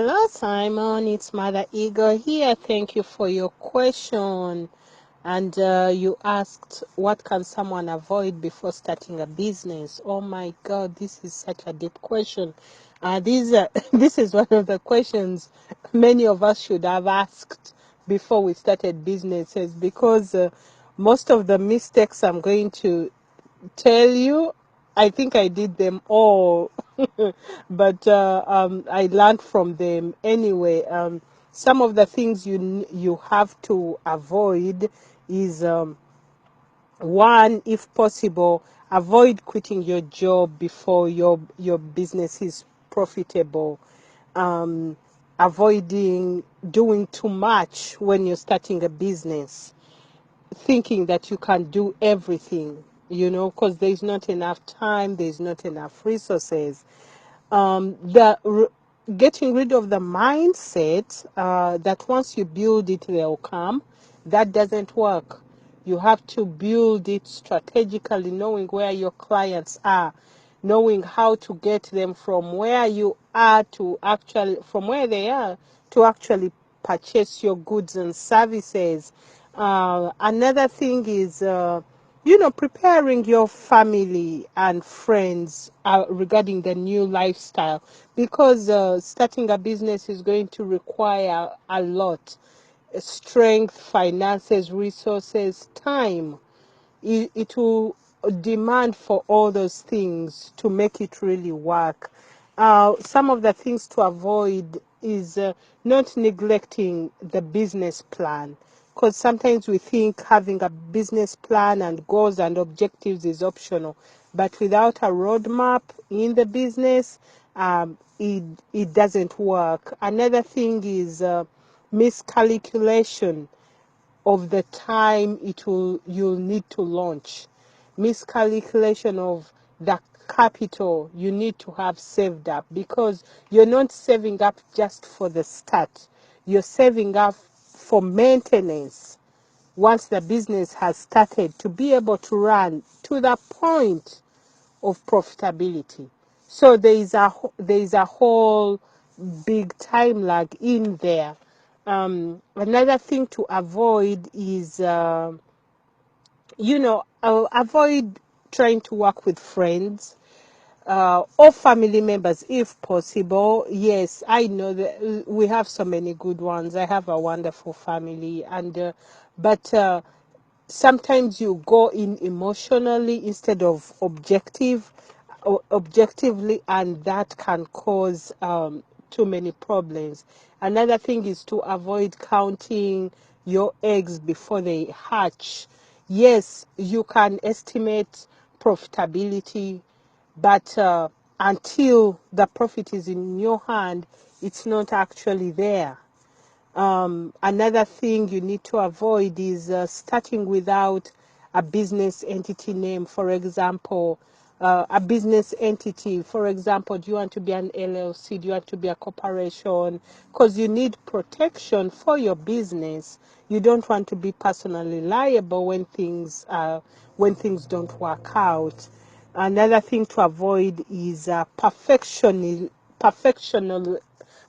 Hello, Simon. It's Mother Eagle here. Thank you for your question. And you asked, what can someone avoid before starting a business? Oh my God, this is such a deep question. This is one of the questions many of us should have asked before we started businesses, because most of the mistakes I'm going to tell you, I think I did them all, but I learned from them anyway. Some of the things you have to avoid is, one, if possible, avoid quitting your job before your business is profitable. Um, Avoiding doing too much when you're starting a business, thinking that you can do everything, because there's not enough time, there's not enough resources. Getting rid of the mindset that once you build it, they'll come. That doesn't work. You have to build it strategically, knowing where your clients are, knowing how to get them from where you are to actually, from where they are to actually purchase your goods and services. Another thing is, preparing your family and friends regarding the new lifestyle, because starting a business is going to require a lot: strength, finances, resources, time. It will demand for all those things to make it really work. Some of the things to avoid is not neglecting the business plan, because sometimes we think having a business plan and goals and objectives is optional, but without a roadmap in the business, it doesn't work. Another thing is miscalculation of the time you'll need to launch, miscalculation of the capital you need to have saved up, because you're not saving up just for the start, you're saving up for maintenance once the business has started, to be able to run to the point of profitability. So there is a whole big time lag in there. Another thing to avoid is, avoid trying to work with friends or family members if possible. Yes, I know that we have so many good ones. I have a wonderful family, and but sometimes you go in emotionally instead of objectively, and that can cause too many problems. Another thing is to avoid counting your eggs before they hatch. Yes, you can estimate profitability, but until the profit is in your hand, it's not actually there. Another thing you need to avoid is starting without a business entity name. For example, a business entity, for example, do you want to be an LLC? Do you want to be a corporation? Because you need protection for your business. You don't want to be personally liable when things don't work out. Another thing to avoid is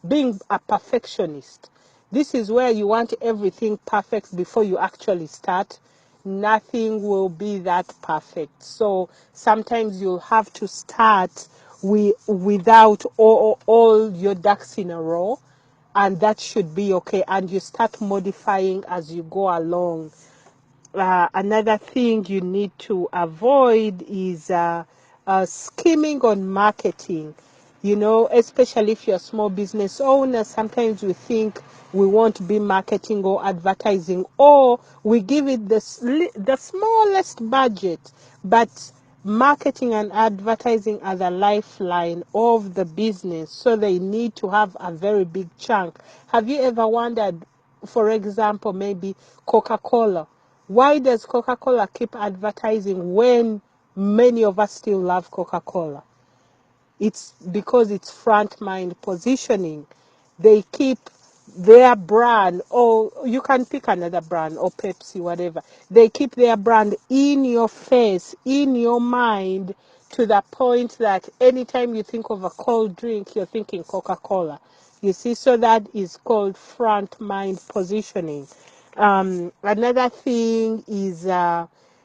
being a perfectionist. This is where you want everything perfect before you actually start. Nothing will be that perfect. So sometimes you'll have to start without all your ducks in a row, and that should be okay. And you start modifying as you go along. Another thing you need to avoid is skimming on marketing. Especially if you're a small business owner, sometimes we think we won't be marketing or advertising, or we give it the smallest budget. But marketing and advertising are the lifeline of the business, so they need to have a very big chunk. Have you ever wondered, for example, maybe Coca-Cola? Why does Coca-Cola keep advertising when many of us still love Coca-Cola? It's because it's front mind positioning. They keep their brand, or you can pick another brand, or Pepsi, whatever. They keep their brand in your face, in your mind, to the point that anytime you think of a cold drink, you're thinking Coca-Cola. You see, so that is called front mind positioning. Another thing is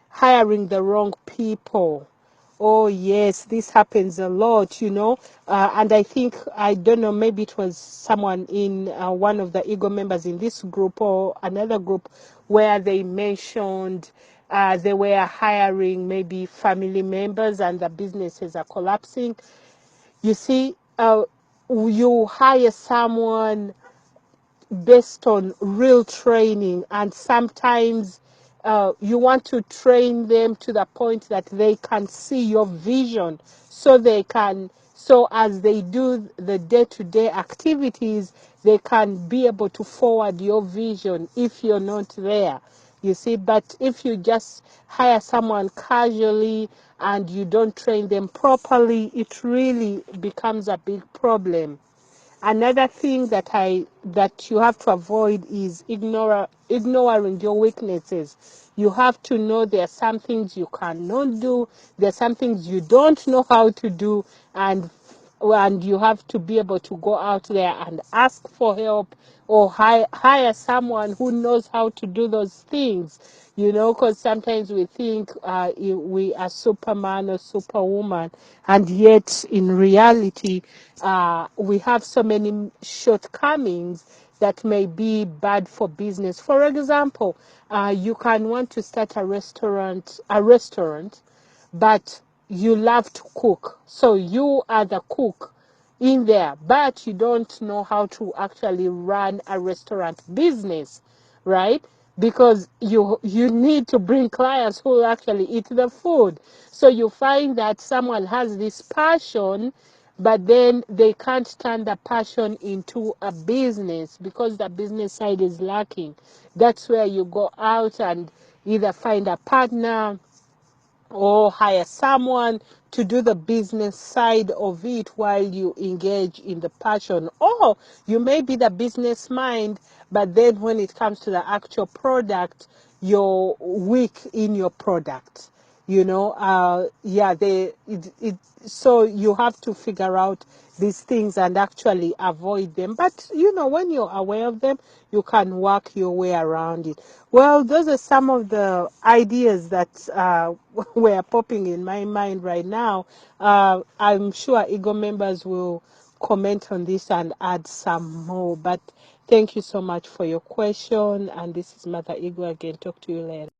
hiring the wrong people. Oh, yes, this happens a lot, and I think, I don't know, maybe it was someone in one of the ego members in this group or another group where they mentioned they were hiring maybe family members and the businesses are collapsing. You see, you hire someone based on real training, and sometimes you want to train them to the point that they can see your vision, so as they do the day-to-day activities, they can be able to forward your vision if you're not there. You see, but if you just hire someone casually and you don't train them properly, it really becomes a big problem. Another thing that you have to avoid is ignoring your weaknesses. You have to know there are some things you cannot do, there are some things you don't know how to do, and you have to be able to go out there and ask for help, or hire someone who knows how to do those things. Because sometimes we think we are Superman or Superwoman, and yet in reality, we have so many shortcomings that may be bad for business. For example, you can want to start a restaurant, but you love to cook. So you are the cook in there, but you don't know how to actually run a restaurant business, right? Because you need to bring clients who will actually eat the food. So you find that someone has this passion, but then they can't turn the passion into a business because the business side is lacking. That's where you go out and either find a partner or hire someone to do the business side of it while you engage in the passion. Or you may be the business mind, but then when it comes to the actual product, you're weak in your product. So you have to figure out these things and actually avoid them. But when you're aware of them, you can work your way around it. Well, those are some of the ideas that were popping in my mind right now. I'm sure ego members will comment on this and add some more. But thank you so much for your question. And this is Mother Ego again. Talk to you later.